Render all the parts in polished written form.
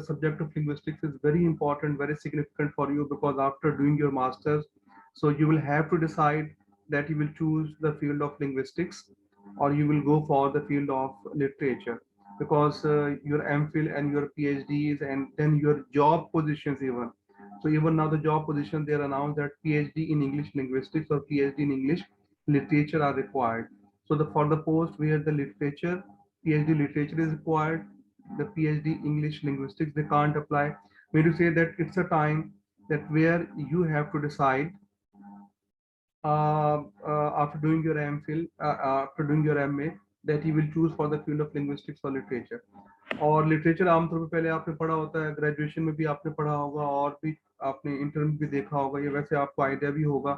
subject of linguistics is very important, very significant for you, because after doing your masters, so you will have to decide that you will choose the field of linguistics or you will go for the field of literature, because your MPhil and your PhDs and then your job positions even. So even now the job position, they are announced that PhD in English linguistics or PhD in English literature are required. So for the post where the literature, PhD literature is required, the PhD English linguistics, they can't apply. Mean to say that it's a time that where you have to decide after doing your MPhil, after doing your MA, that you will choose for the field of linguistics or literature. और literature आमतौर पर पहले आपने पढ़ा होता है, graduation में भी आपने पढ़ा होगा और भी आपने इंटर में भी देखा होगा, ये वैसे आपको आइडिया भी होगा,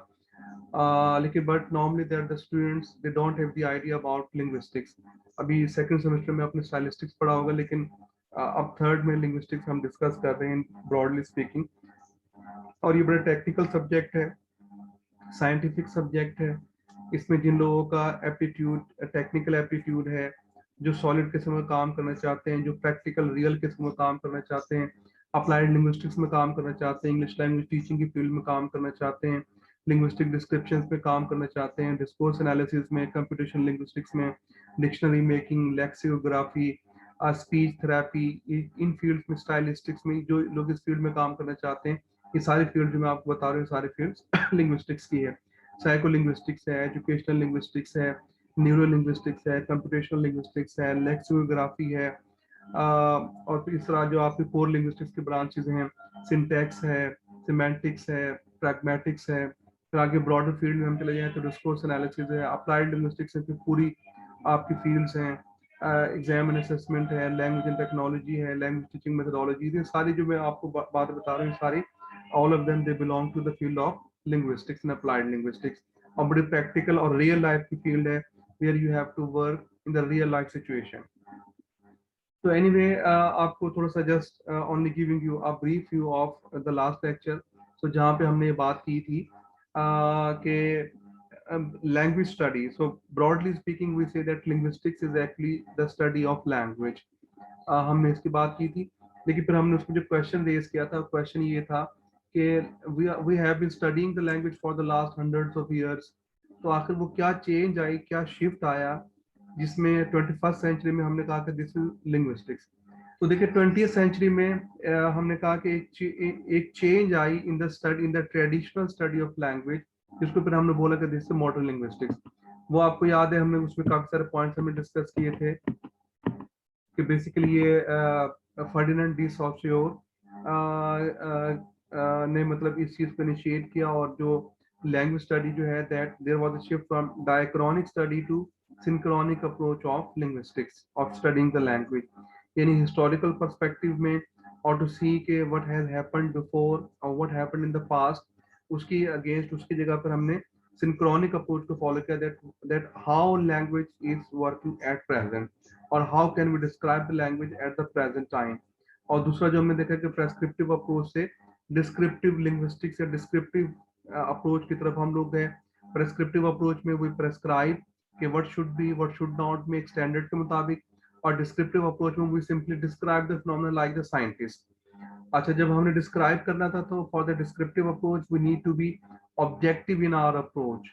लेकिन but normally that the students they don't have the idea about linguistics. अभी सेकंड सेमेस्टर में आपने स्टाइलिस्टिक्स पढ़ा होगा, लेकिन अब थर्ड में लिंग्विस्टिक्स हम डिस्कस कर रहे हैं ब्रॉडली स्पीकिंग. और ये बड़ा टेक्निकल सब्जेक्ट है, साइंटिफिक सब्जेक्ट है. इसमें जिन लोगों का एप्टीट्यूड, टेक्निकल एप्टीट्यूड है, जो सॉलिड किस्म में काम करना चाहते हैं, जो प्रैक्टिकल रियल किस्म में काम करना चाहते हैं, अप्लाइड लिंग्विस्टिक्स में काम करना चाहते हैं, इंग्लिश लैंग्वेज टीचिंग की फील्ड में काम करना चाहते हैं, लिंग्विस्टिक डिस्क्रिप्शंस में काम करना चाहते हैं, डिस्कोर्स एनालिसिस में, कंप्यूटेशन लिंग्विस्टिक्स में, dictionary making, lexicography, speech therapy, इन फील्ड्स में, स्टाइलिस्टिक्स में, जो लोग इस फील्ड में काम करना चाहते हैं, ये सारी फील्ड जो मैं आपको बता रहा हूँ सारी फील्ड्स लिंग्विस्टिक्स की है. साइको लिंग्विस्टिक्स है, एजुकेशनल लिंग्विस्टिक्स है, न्यूरो लिंग्विस्टिक्स है, कंप्यूटेशनल लिंग्विस्टिक्स है, लेक्सिकोग्राफी है, और फिर इस तरह जो आपकी कोर लिंग्विस्टिक्स की ब्रांचेज हैं, सिंटैक्स है, सिमेंटिक्स है, प्रैग्मेटिक्स है. फिर आगे ब्रॉडर फील्ड में हम चले जाएं तो डिस्कोर्स एनालिसिस है, अप्लाइड लिंग्विस्टिक्स है, फिर पूरी आपकी फील्ड्स हैं, एग्जाम एंड असेसमेंट है, लैंग्वेज एंड टेक्नोलॉजी है, लैंग्वेज टीचिंग मेथोडोलॉजी, ये सारी जो मैं आपको बात बता रहा हूँ सारी, all of them they belong to the field of linguistics and applied linguistics. और बड़ी प्रैक्टिकल और रियल लाइफ की फील्ड है, where you have to work in the real life situation. So anyway, आपको थोड़ा सा just only giving you a brief view of the last lecture. So जहाँ पे हमने ये बात की थी कि language study. So broadly speaking, we say that linguistics is actually the study of language. हमने इसकी बात की थी, लेकिन फिर हमने उसको जो क्वेश्चन रेज किया था, क्वेश्चन ये था कि we have been studying the language for the last hundreds of years. तो आखिर वो क्या चेंज आई, क्या शिफ्ट आया, जिसमें 21st सेंचुरी में हमने कहा कि दिस इज लिंग्विस्टिक्स. तो देखिए 20th सेंचुरी में हमने कहा कि एक change I in the study, in the traditional study of language, जिसको फिर हमने बोला कि दिस इज मॉडर्न लिंग्विस्टिक्स. वो आपको याद है, हमने उसमें काफी सारे पॉइंट्स हमने डिस्कस किए थे कि बेसिकली ये फर्डिनेंड डी सॉसियोर ने मतलब इस चीज को इनिशिएट किया, और जो लैंग्वेज स्टडी जो है, that there was a shift from diachronic study to synchronic approach of linguistics of studying the language, यानी हिस्टोरिकल पर्सपेक्टिव में, और टू सी के व्हाट हैज हैपेंड बिफोर और what happened in the past, उसकी against, उसकी जगह पर हमने सिंक्रोनिक अप्रोच को फॉलो किया, that how language is working at present, और how can we describe the language at the present time. और दूसरा जो हमने देखा कि प्रेस्क्रिप्टिव अप्रोच से डिस्क्रिप्टिव लिंग्विस्टिक्स या डिस्क्रिप्टिव अप्रोच की तरफ हम लोग गए. प्रेस्क्रिप्टिव अप्रोच में वी प्रेस्क्राइब कि what should be, what should not में, एक स्टैंडर्ड के मुताबिक, और डिस्क्रिप्टिव अप्रोच में we simply describe the phenomena like the scientist. अच्छा, जब हमने डिस्क्राइब करना था तो for the descriptive approach we need to be objective in our approach.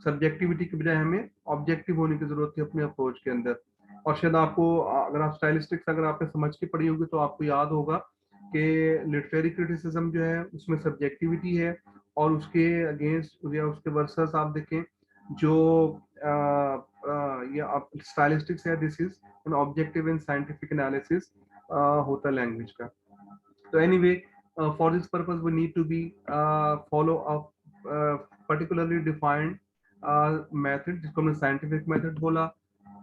Subjectivity के बजाय हमें ऑब्जेक्टिव होने की जरूरत है अपने अप्रोच के अंदर. और शायद आपको, अगर आप स्टाइलिस्टिक्स अगर आपने समझ के पढ़ी होगी तो आपको याद होगा कि लिटरेरी क्रिटिसिज्म जो है उसमें सब्जेक्टिविटी है, और उसके अगेंस्ट या उसके वर्सेस आप देखें जो ये स्टाइलिस्टिक्स है, this is an objective and scientific analysis होता है लैंग्वेज का. तो anyway, for this purpose we need to be follow a particularly defined method, जिसको हमने साइंटिफिक मेथड बोला.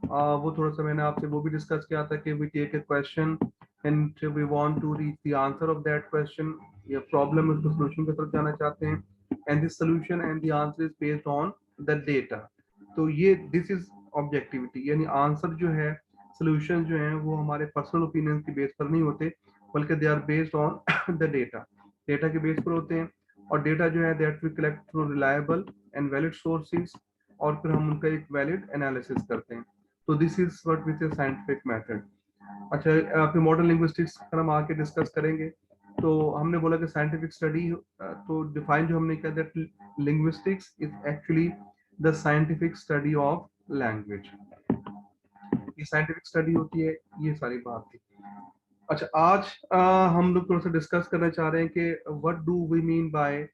वो थोड़ा सा मैंने आपसे वो भी डिस्कस किया था कि we take a question and we want to reach the answer of that question, या प्रॉब्लम उसको सोल्यूशन की तरफ जाना चाहते हैं, and this solution and the answer is based on the data. तो ये दिस इज ऑब्जेक्टिविटी, यानी आंसर जो है, सोल्यूशन जो है, वो हमारे पर्सनल ओपिनियन की बेस पर नहीं होते, बल्कि they are based on the data. Data के बेस पर होते हैं, और डेटा जो है that we collect through reliable and valid sources, और फिर हम उनका एक वैलिड एनालिसिस करते हैं. तो दिस इज व्हाट वी से साइंटिफिक मेथड. अच्छा, फिर मॉडर्न लिंग्विस्टिक्स का हम आके डिस्कस करेंगे। तो हमने बोला कि साइंटिफिक स्टडी, तो डिफाइन जो हमने किया that linguistics is actually the scientific study of language. ये साइंटिफिक स्टडी होती है, ये सारी बात थी। अच्छा, आज हम लोग थोड़ा सा डिस्कस करना चाह रहे हैं कि what do we mean by,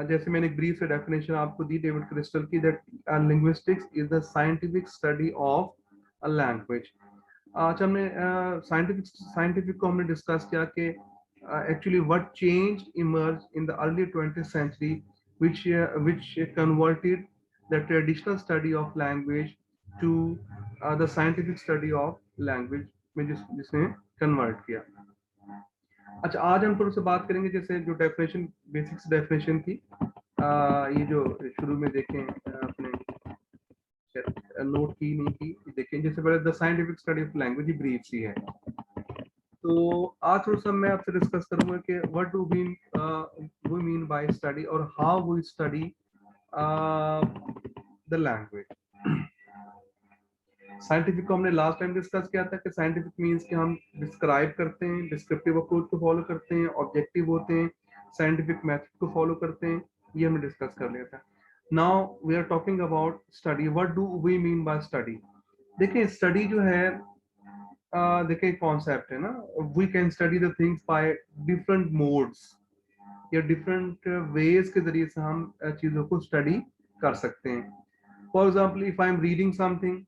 जैसे मैंने एक ब्रीफ से डेफिनेशन आपको दी डेविड क्रिस्टल की, that linguistics is the scientific study of a language. अच्छा, हमने साइंटिफिक को हमने डिस्कस किया कि actually what change emerge in the early 20th century which converted the traditional study of language to the scientific study of language में जिसने convert किया। अच्छा, आज हम थोड़ा सा बात करेंगे, जैसे जो डेफिनेशन, बेसिक्स डेफिनेशन थी, ये जो शुरू में देखें, अपने नोट की नहीं की, देखें जैसे पहले the scientific study of language, brief सी है। तो आज थोड़ा सा मैं आपसे डिस्कस करूंगा कि what do we mean by study और how we study the language. Scientific को हमने लास्ट टाइम डिस्कस किया था कि साइंटिफिक मींस कि हम डिस्क्राइब करते हैं, डिस्क्रिप्टिव अप्रोच को फॉलो करते हैं, ऑब्जेक्टिव होते हैं, साइंटिफिक मेथड को फॉलो करते हैं, ये हमने डिस्कस कर लिया था। Now we are talking about study. What do we mean by study? देखिए, स्टडी जो है, देखिए कॉन्सेप्ट है ना, we can study the things by different modes या डिफरेंट वेज के जरिए से हम चीजों को स्टडी कर सकते हैं। For example, if I am reading something,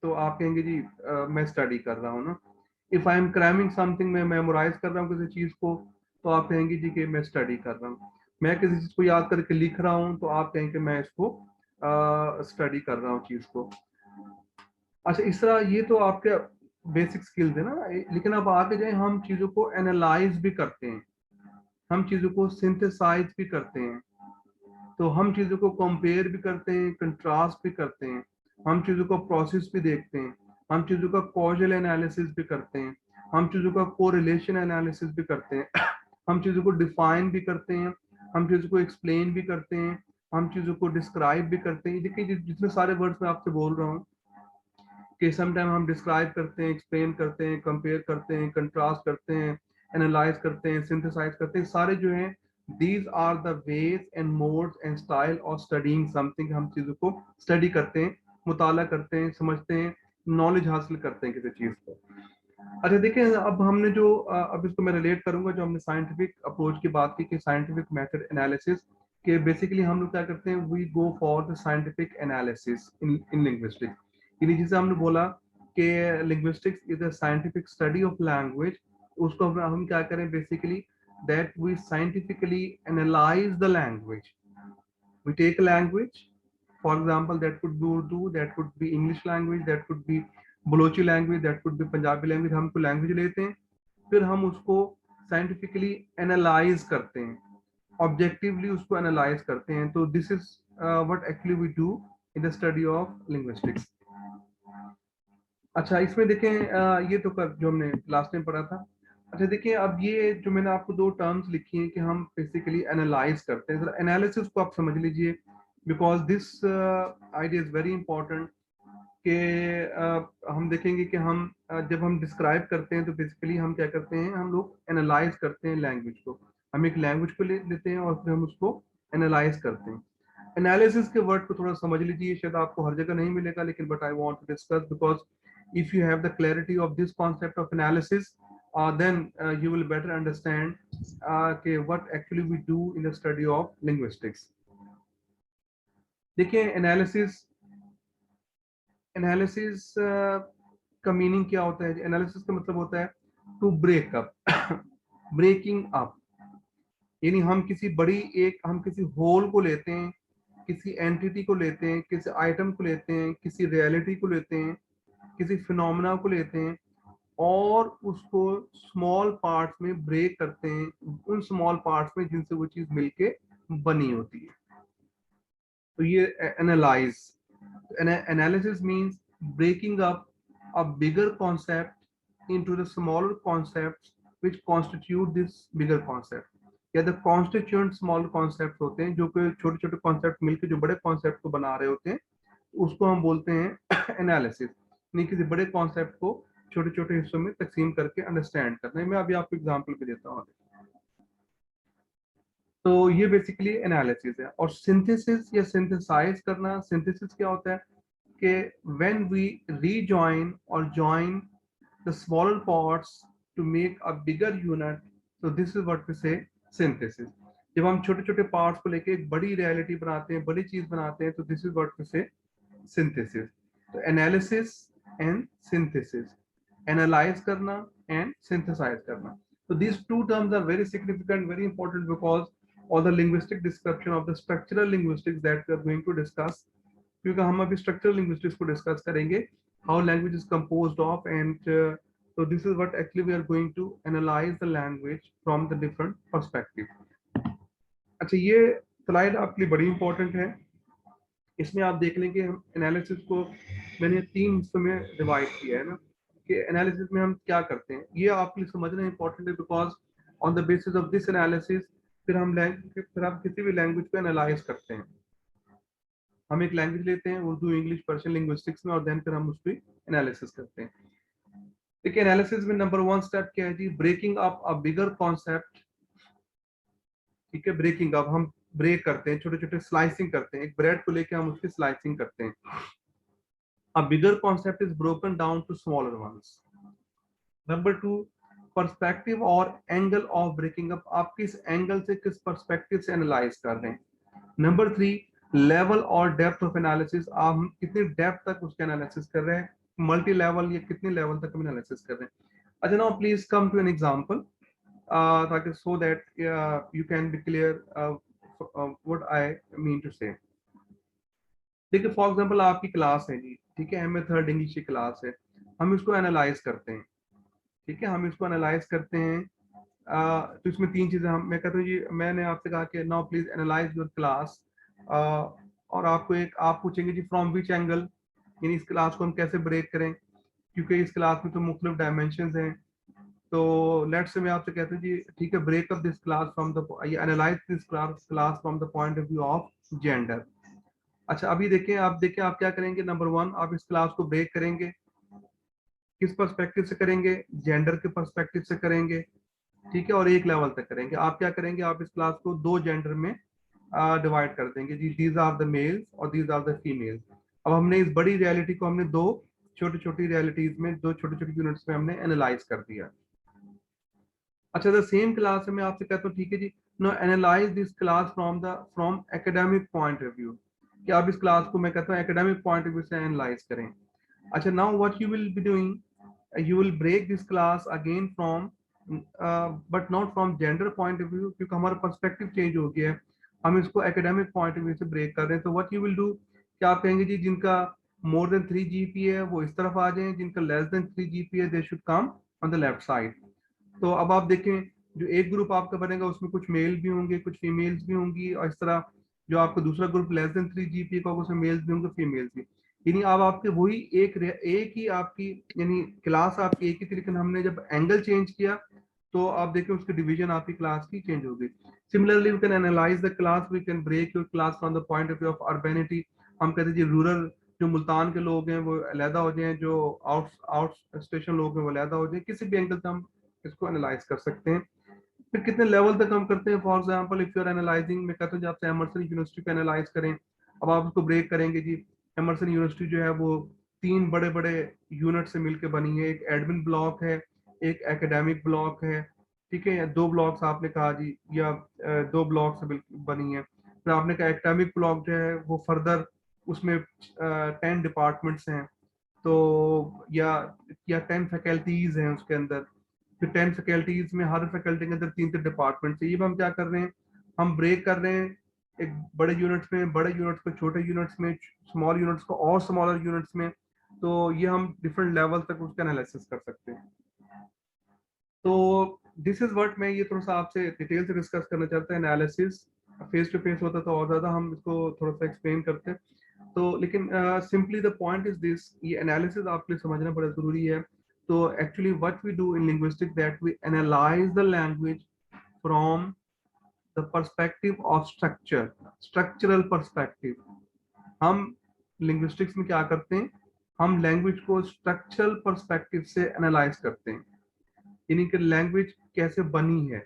तो आप कहेंगे जी मैं स्टडी कर रहा हूँ ना। If I am cramming something, मैं मेमोराइज कर रहा हूँ किसी चीज को, तो आप कहेंगे जी कि मैं स्टडी कर रहा हूँ। मैं किसी चीज को याद करके लिख रहा हूँ, तो आप कहेंगे मैं इसको स्टडी कर रहा हूँ चीज को। अच्छा, इस तरह ये तो आपके बेसिक स्किल्स है ना, लेकिन अब आगे जाए, हम चीजों को एनालाइज भी करते हैं, हम चीजों को सिंथेसाइज भी करते हैं, तो हम चीजों को कंपेयर भी करते हैं, कंट्रास्ट भी करते हैं, हम चीजों को प्रोसेस भी देखते हैं, हम चीजों का कॉजल एनालिसिस भी करते हैं, हम चीजों का कोरिलेशन एनालिसिस भी करते हैं, हम चीजों को डिफाइन भी करते हैं, हम चीजों को एक्सप्लेन भी करते हैं, हम चीजों को डिस्क्राइब भी करते हैं। देखिए, जितने सारे वर्ड्स मैं आपसे बोल रहा हूँ कि समटाइम हम डिस्क्राइब करते हैं, एक्सप्लेन करते हैं, कंपेयर करते हैं, कंट्रास्ट करते हैं, एनालाइज करते हैं, सिंथेसाइज करते हैं, सारे जो हैं, these are the ways and modes and style of studying something। हम चीजों को स्टडी करते हैं, मुताला करते हैं, समझते हैं, नॉलेज हासिल करते हैं किसी चीज को। अच्छा, देखिए, अब हमने जो अब इसको मैं रिलेट करूंगा, जो हमने साइंटिफिक अप्रोच की बात की कि साइंटिफिक मेथड एनालिसिस के बेसिकली हम लोग क्या करते हैं, we go for the scientific analysis in linguistics. यानी जिसे हमने बोला कि linguistics is a scientific study of language, उसको हम क्या करें basically, that we scientifically analyze the language। We take a language, for example, that could be Urdu, that could be English language, that could be Balochi language, that could be Punjabi language। हम कोई language लेते हैं, फिर हम उसको scientifically analyse करते हैं, objectively उसको एनालाइज करते हैं। तो this is what actually we do in the study of linguistics. अच्छा, इसमें देखें, ये तो जो हमने लास्ट टाइम पढ़ा था। अच्छा, देखिए, अब ये जो मैंने आपको दो टर्म्स लिखी हैं कि हम बेसिकली एनालाइज करते हैं, जरा एनालिसिस को आप समझ लीजिए, because this idea is very important. कि हम देखेंगे कि हम जब हम डिस्क्राइब करते हैं, तो बेसिकली हम क्या करते हैं, हम लोग एनालाइज करते हैं लैंग्वेज को। हम एक लैंग्वेज को लेते हैं और फिर हम उसको एनालाइज करते हैं। एनालिसिस के वर्ड को थोड़ा समझ लीजिए, शायद आपको हर जगह नहीं मिलेगा, लेकिन but I want to discuss, because if you have the clarity of this concept of analysis, then you will better understand okay, what actually we do in the study of linguistics। देखिए, analysis का meaning क्या होता है? Analysis का मतलब होता है to break up, breaking up. यानी हम किसी होल को लेते हैं, किसी एंटिटी को लेते हैं, किसी आइटम को लेते हैं, किसी रियलिटी को लेते हैं, किसी फिनोमेना को लेते हैं, और उसको स्मॉल पार्ट्स में ब्रेक करते हैं, उन स्मॉल पार्ट्स में जिनसे वो चीज मिलके बनी होती है। तो ये analyse, analysis means breaking up a bigger concept into the smaller concepts which constitute this bigger concept. या द कॉन्स्टिट्यूएंट स्मॉल कॉन्सेप्ट होते हैं, जो कि छोटे छोटे कॉन्सेप्ट मिलकर जो बड़े कॉन्सेप्ट को बना रहे होते हैं, उसको हम बोलते हैं एनालिसिस। यानी किसी बड़े कॉन्सेप्ट को छोटे छोटे हिस्सों में तकसीम करके अंडरस्टैंड करना है। मैं अभी आपको एग्जांपल भी देता हूँ। तो ये बेसिकली एनालिसिस है। और सिंथेसिस या सिंथेसाइज करना, सिंथेसिस क्या होता है कि व्हेन वी रीजॉइन और join the smaller parts to make a bigger unit, तो this is what we say synthesis. जब हम छोटे छोटे पार्ट्स को लेके एक बड़ी रियलिटी बनाते हैं, बड़ी चीज बनाते हैं, तो this is what we say synthesis. तो एनालिसिस एंड सिंथेसिस, एनालाइज करना एंड सिंथेसाइज करना। So these two terms are very significant, very important, because all the linguistic description of the structural linguistics that we are going to discuss, क्योंकि हम अभी structural linguistics को discuss करेंगे, how language is composed of, and so this is what actually we are going to analyze the language from the different perspective. अच्छा, ये slide आपके लिए बड़ी इंपॉर्टेंट है। इसमें आप देख लें कि हम एनालिसिस को मैंने 3 हिस्सों में डिवाइड किया है ना, कि एनालिसिस में हम क्या करते हैं। ये आपके लिए समझना इंपॉर्टेंट है, because on the basis of this analysis फिर हम किसी भी लैंग्वेज को एनालाइज करते हैं। हम एक लैंग्वेज लेते हैं, उर्दू, इंग्लिश, पर्शियन लिंग्विस्टिक्स में, और देन फिर हम उस पर एनालिसिस करते हैं। देखिए, एनालिसिस में नंबर 1 स्टेप क्या है जी, breaking up a bigger concept. ठीक है, ब्रेकिंग अप, हम ब्रेक करते हैं, छोटे छोटे स्लाइसिंग करते हैं। एक ब्रेड को लेके हम उसकी स्लाइसिंग करते हैं। A bigger concept is broken down to smaller ones. Number 2, perspective और angle of breaking up, आप किस एंगल से, किस पर्सपेक्टिव से एनालाइज कर रहे हैं। नंबर 3, लेवल और डेप्थ ऑफ एनालिसिस, आप कितनी डेप्थ तक उसका एनालिसिस कर रहे हैं, मल्टी लेवल या कितने लेवल तक हम एनालिसिस कर रहे हैं। अच्छा, now please come to an example, ताकि so that you can be clear what I mean to say. देखिए, फॉर एग्जांपल आपकी क्लास है जी, ठीक है, एमए थर्ड इंग्लिश की क्लास है, हम इसको एनालाइज करते हैं। ठीक है, हम इसको एनालाइज करते हैं। तो इसमें 3 चीजें मैं कहता हूँ जी, मैंने आपसे कहा कि now please analyse your class, और आप पूछेंगे जी फ्रॉम विच एंगल, यानी इस क्लास को हम कैसे ब्रेक करें, क्योंकि इस क्लास में तो मुख्तलिफ डायमेंशन हैं। तो लेट्स से मैं आपसे कहता हूँ जी, ठीक है, break up this class from the, analyse this class from the point of view of gender. अच्छा, अभी देखें, आप क्या करेंगे। नंबर 1, आप इस क्लास को ब्रेक करेंगे, किस पर्सपेक्टिव से करेंगे, जेंडर के पर्सपेक्टिव से करेंगे। ठीक है, और एक लेवल तक करेंगे। आप क्या करेंगे, आप इस क्लास को 2 जेंडर में डिवाइड कर देंगे जी, दीज आर द मेल्स और दीज आर द फीमेल्स। अब हमने इस बड़ी रियलिटी को हमने 2 छोटी छोटी रियलिटीज में, 2 छोटी छोटी यूनिट्स में हमने एनालाइज कर दिया। अच्छा, द सेम क्लास में आपसे कहता हूँ, ठीक है जी, no analyze this class from academic point of view, कि आप इस क्लास को, मैं कहता हूँ, एकेडमिक पॉइंट ऑफ व्यू से एनालाइज करें। अच्छा, now what you will be doing, you will break this class again from but not from gender point of view, क्योंकि हमारा पर्सपेक्टिव चेंज हो गया है, हम इसको एकेडमिक पॉइंट ऑफ व्यू से ब्रेक कर रहे हैं। तो व्हाट यू विल डू, क्या आप कहेंगे जी, जिनका मोर देन 3 जीपीए है वो इस तरफ आ जाएं, जिनका less than 3 GPA they should come on the left side. तो अब आप देखें, जो एक ग्रुप आपका बनेगा उसमें कुछ मेल भी होंगे, कुछ फीमेल्स भी होंगी, और इस तरह जो आपका दूसरा ग्रुप लेस देन 3 जीपीए का होगा, उसमें मेल्स भी होंगे, फीमेल्स भी। यानी अब आपके वही एक ही आपकी, यानी क्लास आपकी एक ही थी, लेकिन हमने जब एंगल चेंज किया तो आप देखें उसकी डिवीजन आपकी क्लास की चेंज हो गई। Similarly we can analyze the class, we can break your class from the point of view of urbanity. हम कहते हैं जी, रूरल जो मुल्तान के लोग हैं वो अलहदा हो जाएं, जो आउट आउट स्टेशन लोग हैं वो अलहदा हो जाएं। किसी भी एंगल से हम इसको एनालाइज कर सकते हैं। फिर कितने लेवल तक हम करते हैं, for example if you are analysing, मैं कहता हूँ आपसे एमर्सन यूनिवर्सिटी को एनालाइज करें। अब आप उसको ब्रेक करेंगे जी, एमर्सन यूनिवर्सिटी जो है वो 3 बड़े बड़े यूनिट से मिलकर बनी है। एक एडमिन ब्लॉक है, एक एकेडमिक ब्लॉक है। ठीक है, या 2 ब्लॉक्स आपने कहा जी, या 2 ब्लॉक से बनी है। फिर आपने कहा एकेडमिक ब्लॉक जो है वो फर्दर, उसमें 10 डिपार्टमेंट्स हैं, तो या 10 फैकल्टीज हैं उसके अंदर। फिर 10 फैकल्टीज में हर फैकल्टी के अंदर 3 डिपार्टमेंट है। ये हम क्या कर रहे हैं, हम ब्रेक कर रहे हैं एक बड़े यूनिट्स में, बड़े यूनिट्स को छोटे यूनिट्स में, स्मॉल यूनिट्स को और स्मॉलर यूनिट्स में। तो ये हम डिफरेंट लेवल तक उसका एनालिसिस कर सकते हैं। तो दिस इज व्हाट मैं ये थोड़ा सा आपसे डिटेल से डिस्कस करना चाहता हूँ। एनालिसिस फेस टू फेस होता तो और ज्यादा हम इसको थोड़ा सा एक्सप्लेन करते हैं। तो लेकिन simply the point is this, ये एनालिसिस आपके लिए समझना बड़ा जरूरी है। तो actually what we do in linguistic, that we analyse the language from the perspective of structural perspective. हम लिंग्विस्टिक्स में क्या करते हैं, हम लैंग्वेज को स्ट्रक्चरल पर्सपेक्टिव से एनालाइज करते हैं, यानी कि लैंग्वेज कैसे बनी है।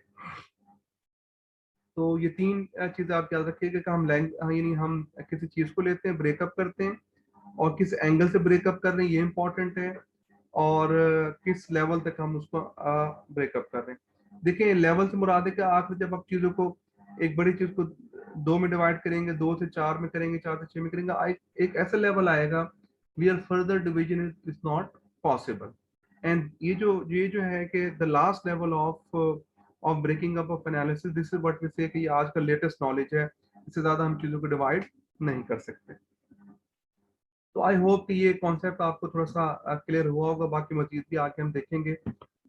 तो ये तीन चीजें आप याद रखिएगा कि यानी हम किसी चीज को लेते हैं, ब्रेकअप करते हैं, और किस एंगल से ब्रेकअप कर रहे हैं ये इंपॉर्टेंट है, और किस लेवल तक हम उसको ब्रेकअप कर रहे हैं। देखिए लेवल से मुराद है कि आखिर जब आप चीजों को, एक बड़ी चीज को दो में डिवाइड करेंगे, दो से चार में करेंगे, चार से छह में करेंगे, एक ऐसा लेवल आएगा where further division is not possible. And ये जो है कि the last level of breaking up of analysis, this is what we say कि ये आज का लेटेस्ट नॉलेज है, इससे ज्यादा हम चीजों को डिवाइड नहीं कर सकते। तो आई होप कि ये कॉन्सेप्ट आपको थोड़ा सा क्लियर हुआ होगा, बाकी मजीद भी आके हम देखेंगे।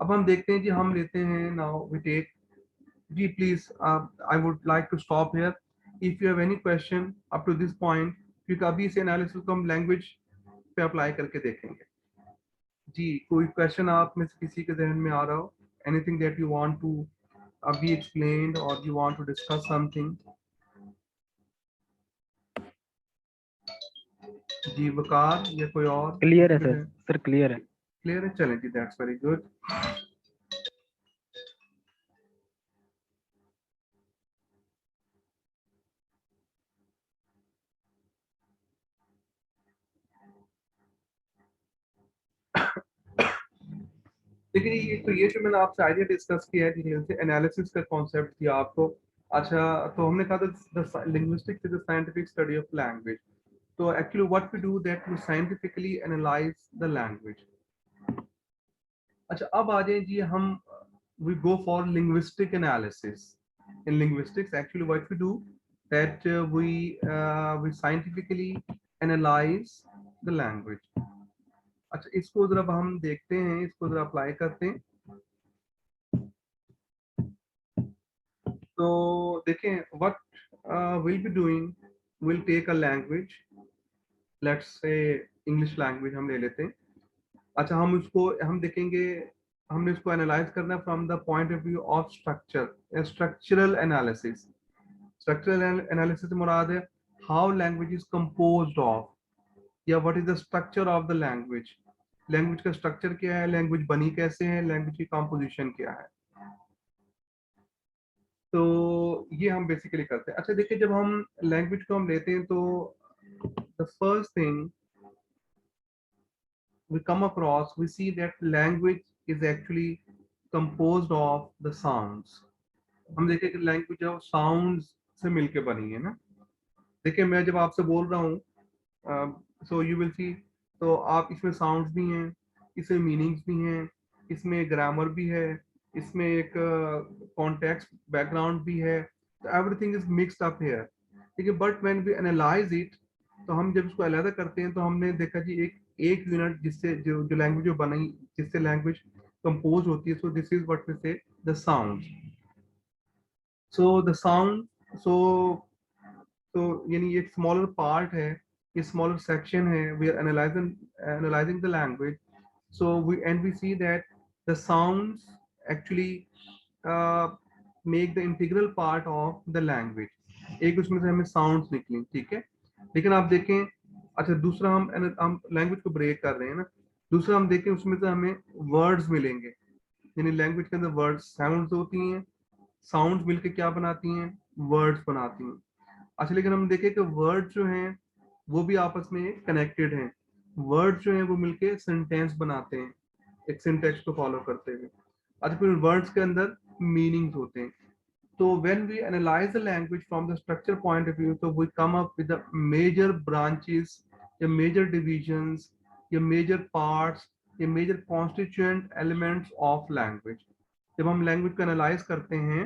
अब हम देखते हैं जी, हम लेते हैं नाउ वी टेक, जी please I would like to stop here if you have any question up to this point, क्योंकि अभी इस एनालिसिस को हम लैंग्वेज पे अप्लाई करके देखेंगे। जी कोई क्वेश्चन आप में से किसी के जहन में आ रहा हो, anything that you want to be explained और you want to discuss something? जी वकार या कोई और क्लियर है किसी के सर, जहन? सर क्लियर है। क्लियर है, चलें जी, दैट्स वेरी गुड। लेकिन ये जो मैंने आपसे आइडिया डिस्कस किया है डिटेल से, एनालिसिस का कॉन्सेप्ट दिया आपको। अच्छा, तो हमने कहा था linguistics is the scientific study of language. तो actually what we do that we scientifically analyze the language. अच्छा अब आ जाए जी, हम we go for linguistic analysis. In linguistics actually what we do that we scientifically analyze the language. अच्छा इसको जरा हम देखते हैं, इसको जरा अप्लाई करते हैं। तो देखें what we'll be doing, we'll take a language, let's say English language हम ले लेते हैं। अच्छा हम देखेंगे, हमने इसको एनालाइज करना है from the point of view of structure, structural analysis. Structural analysis से मुराद है how language is composed of, या what is the structure of the language. Language का स्ट्रक्चर क्या है, लैंग्वेज बनी कैसे है, लैंग्वेज की कंपोजिशन क्या है। तो ये हम बेसिकली करते हैं। अच्छा देखिए, जब हम लैंग्वेज को हम लेते हैं तो the first thing we come across, we see that language is actually composed of the sounds. हम देखें कि लैंग्वेज जो साउंड्स से मिलके बनी है ना। देखिए मैं जब आपसे बोल रहा हूँ, सो यू विल सी, तो आप इसमें साउंड्स भी हैं, इसमें मीनिंग्स भी हैं, इसमें ग्रामर भी है, इसमें एक कॉन्टेक्स्ट बैकग्राउंड भी है, तो everything is mixed up here. ठीक है, but when we analyse it, तो हम जब इसको अलग करते हैं तो हमने देखा जी एक एक यूनिट जिससे जो लैंग्वेज जो बनी, जिससे लैंग्वेज कंपोज होती है, so this is what we say the sound. So the sound, so तो यानी ये एक स्मॉलर पार्ट है, ये स्मॉलर सेक्शन है, we are analyzing the language. So we see that the sounds actually make the integral part of the language. एक उसमें से हमें साउंड्स निकली, ठीक है। लेकिन आप देखें, अच्छा दूसरा हम लैंग्वेज को ब्रेक कर रहे हैं ना, दूसरा हम देखें उसमें से हमें वर्ड्स मिलेंगे, यानी लैंग्वेज के अंदर वर्ड्स साउंड्स होती हैं, साउंड्स मिलके क्या बनाती हैं, वर्ड्स बनाती हैं। अच्छा लेकिन हम देखें कि वर्ड जो हैं वो भी आपस में कनेक्टेड हैं, वर्ड जो हैं वो मिलके सेंटेंस बनाते हैं, एक सिंटेक्स को फॉलो करते हुए। अच्छा फिर वर्ड्स के अंदर मीनिंग्स होते हैं। तो when we analyze the language from the structure point of view, so we come up with the major branches, the major divisions, the major parts, the major constituent elements of language. जब हम language को analyse करते हैं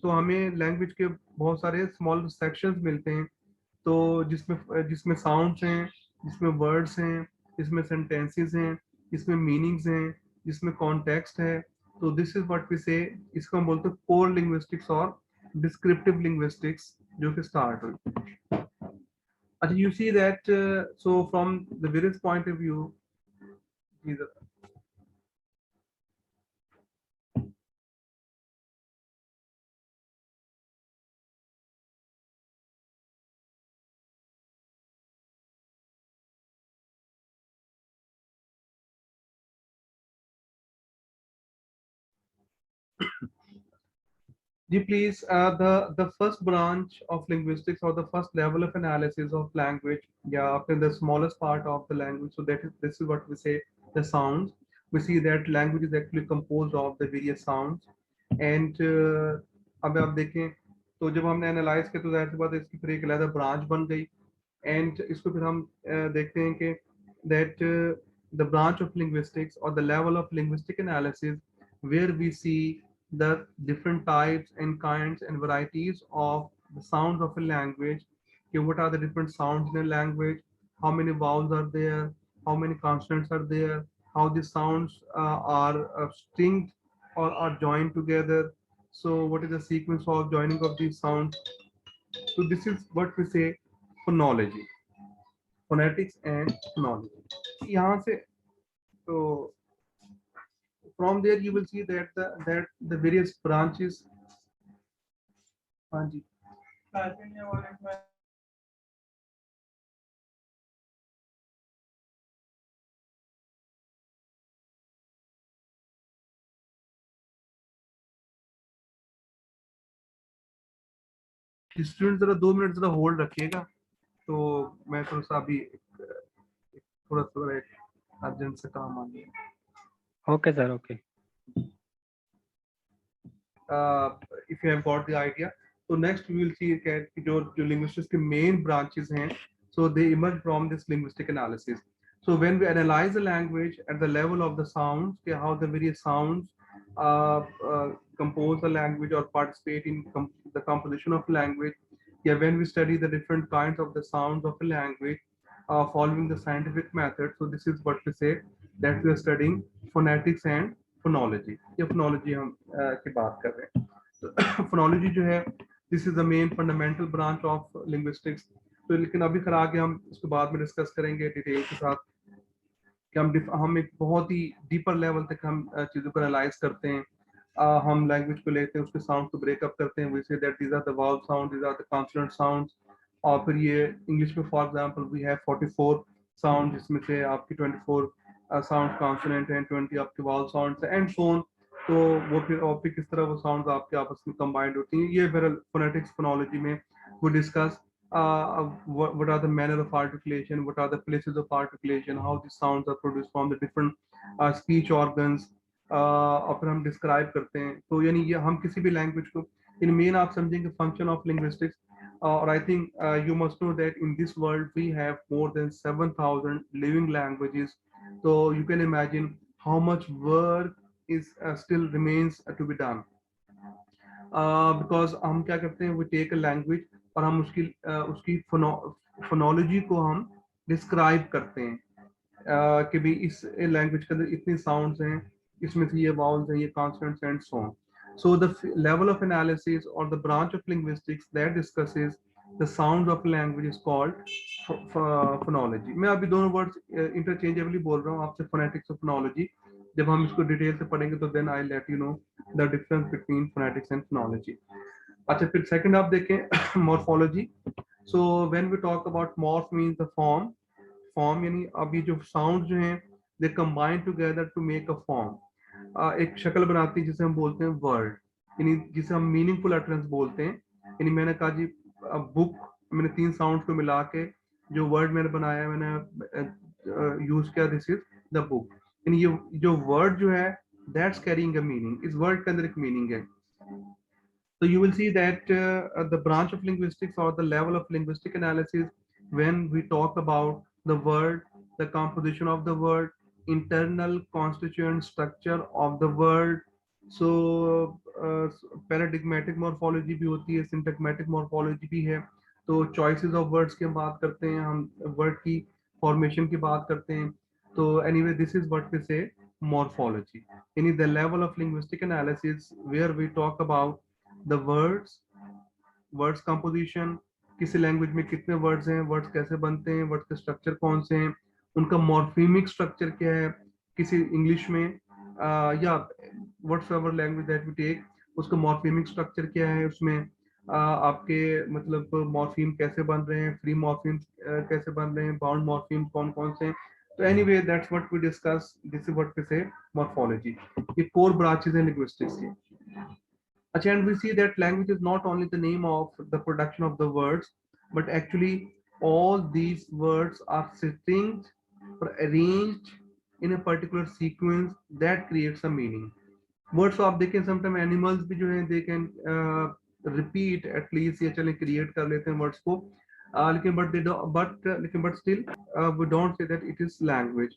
तो हमें language के बहुत सारे स्मॉल सेक्शंस मिलते हैं, तो जिसमें जिसमें साउंड्स हैं, जिसमें वर्ड्स हैं, जिसमें सेंटेंसेस हैं, जिसमें मीनिंग्स हैं, जिसमें कॉन्टेक्स्ट है। तो दिस इज व्हाट वी से, इसको हम बोलते हैं कोर लिंग्विस्टिक्स और डिस्क्रिप्टिव लिंग्विस्टिक्स, जो कि स्टार्ट हुई। अच्छा you see that, so from the various point of view, जी please the first branch of linguistics or the first level of analysis of language, yeah, after the smallest part of the language, so that is this is what we say the sounds. We see that language is actually composed of the various sounds and अब आप देखें तो जब हमने analyse किया तो जाहिर सी बात है इसकी फिर एक अलग ब्रांच बन गई एंड इसको फिर हम देखते हैं कि that the branch of linguistics और the level of linguistic analysis where we see the different types and kinds and varieties of the sounds of a language. Okay, what are the different sounds in a language? How many vowels are there? How many consonants are there? How the sounds are stringed or are joined together? So, what is the sequence of joining of these sounds? So, this is what we say phonology, phonetics and phonology. यहाँ से तो from there you will see that the various branches. हाँ जी student जरा 2 minute जरा hold रखिएगा तो मैं थोड़ा सा अभी थोड़ा थोड़ा एक अर्जेंट से काम आ गया okay sir okay if you have got the idea. So next we will see कि जो linguistics के main branches हैं, so they emerge from this linguistic analysis. So when we analyze the language at the level of the sounds, how the various sounds compose the language or participate in the composition of language. Yeah, when we study the different kinds of the sounds of a language following the scientific method. So this is what we say that we are studying phonetics and phonology. ये phonology हम की बात कर रहे हैं. तो phonology जो है this is the main fundamental branch of linguistics. तो लेकिन अभी फिर आगे हम इसको बाद में डिस्कस करेंगे डिटेल के साथ कि हम एक बहुत ही डीपर लेवल तक हम चीज़ों को एनालाइज करते हैं. हम लैंग्वेज को लेते हैं उसके साउंड को ब्रेकअप करते हैं we say that these are the vowel sound these are the consonant sounds और फिर ये इंग्लिश में for example we have 44 sound जिसमें से आपकी 24 साउंड कॉन्सोनेंट हैं 20 आपके vowel sounds and so on. तो वो फिर किस तरह वो साउंड्स आपके आपस में कंबाइंड होती हैं ये फिर फोनेटिक्स फोनोलॉजी में वो discuss what are the manner of articulation, what are the places of articulation, how the sounds are produced from the different speech organs. और फिर हम डिस्क्राइब करते हैं तो यानी ये हम किसी भी लैंग्वेज को इन मेन आप समझेंगे फंक्शन ऑफ लिंग्विस्टिक्स और I think you must know that in this world we have more than 7,000 living languages. तो you can imagine how much work is still remains to be done because हम क्या करते हैं we take a language और हम उसकी phonology को हम डिस्क्राइब करते हैं कि भी इस लैंग्वेज के अंदर इतने साउंड्स हैं इसमें से ये वाउल्स हैं ये consonants and so on. So the level of analysis or the branch of linguistics that discusses the sounds of language is called phonology. मैं अभी दोनों वर्ड्स इंटरचेंजेबली बोल रहा हूँ आपसे phonetics और phonology. जब हम इसको डिटेल से पढ़ेंगे तो then I'll let you know the difference between phonetics and phonology. अच्छा फिर सेकंड आप देखें morphology. So when we talk about morph means the form यानी अब ये जो साउंड जो हैं they combine together to make a form. एक शक्ल बनाती है जिसे हम बोलते हैं वर्ड यानी जिसे हम मीनिंगफुल अटरेंस बोलते हैं. यानी मैंने कहा जी बुक मैंने 3 साउंड को मिला के जो वर्ड मैंने बनाया मैंने यूज किया दिस इज द बुक. यानी ये जो वर्ड जो है दैट्स कैरिंग अ मीनिंग. इस वर्ड के अंदर एक मीनिंग है. So you will see that the branch of linguistics or the level of linguistic analysis when we talk about the word, the composition of the word, internal constituent structure of the word. So paradigmatic morphology भी होती है, syntagmatic morphology भी है. तो choices of words की हम बात करते हैं, हम word की formation की बात करते हैं. तो anyway, this is what we say morphology. In the level of linguistic analysis where we talk about the words composition किसी लैंग्वेज में कितने वर्ड्स हैं वर्ड्स कैसे बनते हैं वर्ड्स के स्ट्रक्चर कौन से हैं उनका मॉर्फेमिक स्ट्रक्चर क्या है किसी इंग्लिश में या व्हाटसएवर लैंग्वेज दैट वी टेक उसका मॉर्फेमिक स्ट्रक्चर क्या है उसमें आपके मतलब मॉर्फीम कैसे बन रहे हैं फ्री मॉर्फीम कैसे बन रहे हैं बाउंड मॉर्फीम कौन कौन से हैं. तो anyway that's what we discuss this is what we say morphology. ये 4 ब्रांचेस हैं लिंग्विस्टिक्स की. And we see that language is not only the name of the production of the words, but actually all these words are sitting or arranged in a particular sequence that creates a meaning. Words आप देखें sometime animals भी जो है they can repeat at least, या चले create कर लेते हैं वर्ड्स को, लेकिन but still we don't say that it is language,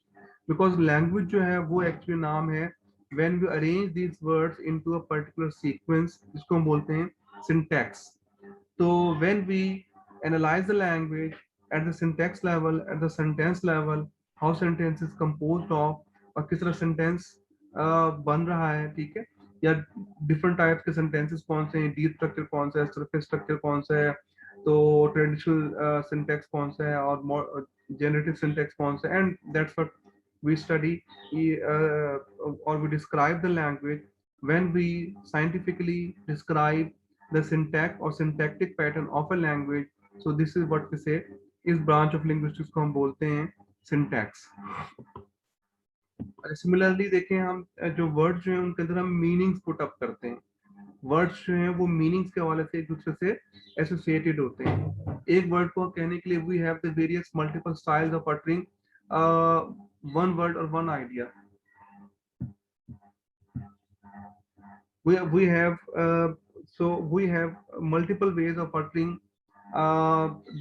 because language जो है वो एक्चुअली नाम है when we arrange these words into a particular sequence, जिसको हम बोलते हैं syntax. So when we analyze the language at the syntax level, at the sentence level, how sentence is composed of, और किस तरह sentence बन रहा है, ठीक है, या different types के sentences कौन से हैं, deep structure कौन सा है, surface structure कौन सा है, तो traditional syntax कौन सा है, और more generative syntax कौन सा है, and that's what we study, or we describe the language when we scientifically describe the syntax or syntactic pattern of a language. So this is what we say, इस branch of linguistics को हम बोलते हैं syntax. Similarly देखें हम जो words जो हैं उनके अंदर हम मीनिंग्स पुट अप करते हैं. वर्ड्स जो हैं वो मीनिंग्स के हवाले से एक दूसरे से एसोसिएटेड होते हैं. एक वर्ड को कहने के लिए we have the various multiple styles of uttering one word और one idea. We have we have multiple ways of uttering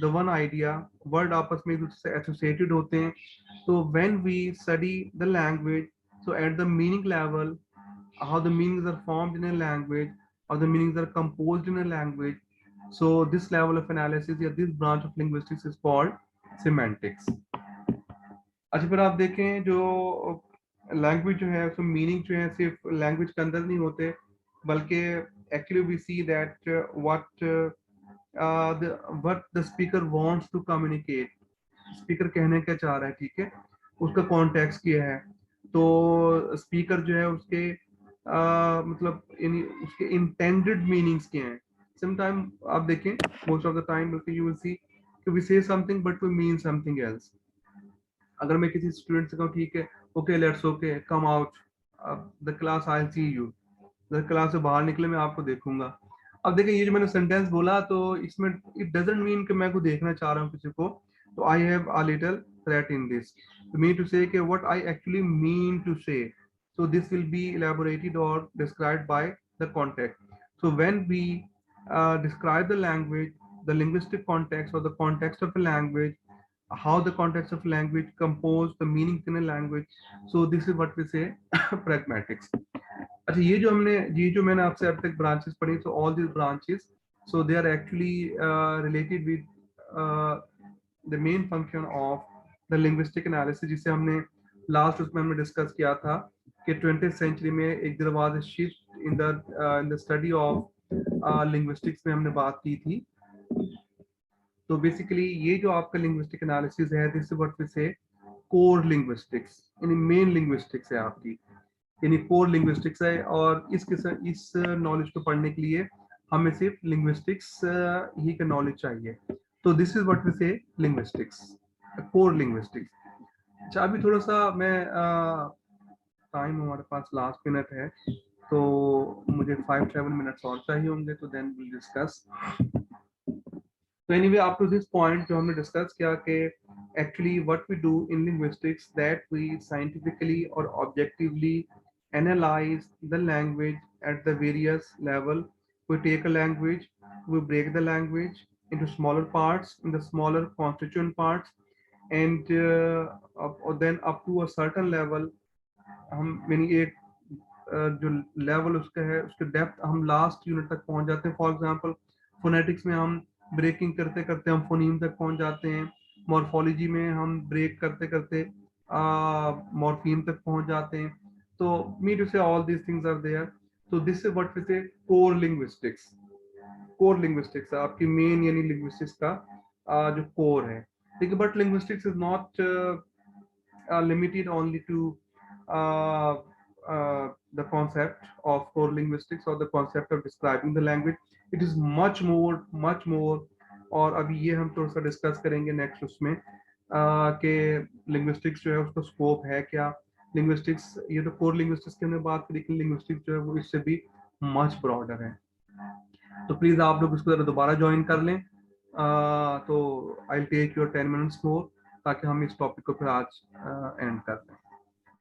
the one idea. Word आपस में एक दूसरे से associated होते हैं. So when we study the language, so at the meaning level, how the meanings are formed in a language, how the meanings are composed in a language, so this level of analysis या this branch of linguistics is called semantics. अच्छा, फिर आप देखें जो language जो है, उसमें meaning जो है सिर्फ लैंग्वेज के अंदर नहीं होते, बल्कि actually we see that what the speaker wants to communicate. Speaker कहने क्या चाह रहा है, ठीक है, उसका कॉन्टेक्स्ट क्या है, तो स्पीकर जो है उसके मतलब उसके इंटेंडेड मीनिंग्स क्या हैं. समटाइम आप देखें, most of the time you will see कि we say something but we mean something else. अगर मैं किसी स्टूडेंट से कहूँ ठीक है, okay let's okay come out the class, I see you, class से बाहर निकले मैं आपको देखूंगा. अब देखिए ये जो मैंने सेंटेंस बोला, तो इसमें इट डजंट मीन कि मैं को देखना चाह रहा हूँ किसी को. तो I have a little threat in this, तो मीन टू से कि what I actually mean to say. So this will be elaborated or described by the context. So when we describe the language, the linguistic context or the context of a language, how the context of language compose the meanings in a language, so this is what we say pragmatics. अच्छा, ये जो मैंने आपसे अब तक branches पढ़ी, so all these branches, so they are actually related with the main function of the linguistic analysis, जिसे हमने लास्ट उसमें हमने डिस्कस किया था कि 20th सेंचुरी में एक there was a shift in the study of linguistics में हमने बात की थी. तो बेसिकली ये जो आपका लिंग्विस्टिक एनालिसिस है, this is what we say core linguistics, यानी मेन लिंग्विस्टिक्स है आपकी, यानी कोर लिंग्विस्टिक्स है. और इस नॉलेज को पढ़ने के लिए हमें सिर्फ लिंग्विस्टिक्स ही का नॉलेज चाहिए. तो दिस इज व्हाट वी से लिंग्विस्टिक्स, कोर लिंग्विस्टिक्स. अच्छा, अभी थोड़ा सा मैं टाइम हमारे पास लास्ट मिनट है, तो मुझे 5-7 मिनट्स और चाहिए होंगे, तो देन विल डिस्कस. तो anyway up to this point जो हमने डिस्कस किया कि actually what we do in linguistics, that we scientifically और objectively analyze the language at the various level. We take a language, we break the language into smaller parts, in the smaller constituent parts, and then up to a certain level, हम यानी एक जो level उसका है, उसके depth हम last unit तक पहुंच जाते हैं. फॉर एग्जांपल फोनेटिक्स में हम ब्रेकिंग करते करते हम फोनीम तक पहुंच जाते हैं. मॉर्फोलॉजी में हम ब्रेक करते करते मॉर्फीम तक पहुंच जाते हैं. तो me to say all these things are there. तो this is what we say core linguistics. Core linguistics आपकी मेन यानी लिंग्विस्टिक्स का जो कोर है, ठीक है. But linguistics is not limited only to the concept of core linguistics or the concept of describing the language. It is much more. और अभी ये हम थोड़ा सा डिस्कस करेंगे नेक्स्ट उसमें कि लिंग्विस्टिक्स जो है उसका स्कोप है क्या. लिंग्विस्टिक्स, ये तो कोर लिंग्विस्टिक्स की हमने बात करी, लेकिन लिंग्विस्टिक्स जो है वो इससे भी मच ब्रॉडर है. तो प्लीज आप लोग इसको जरा दोबारा ज्वाइन कर लें। तो I take your 10 minutes more, ताकि हम इस टॉपिक को फिर आज एंड कर दें।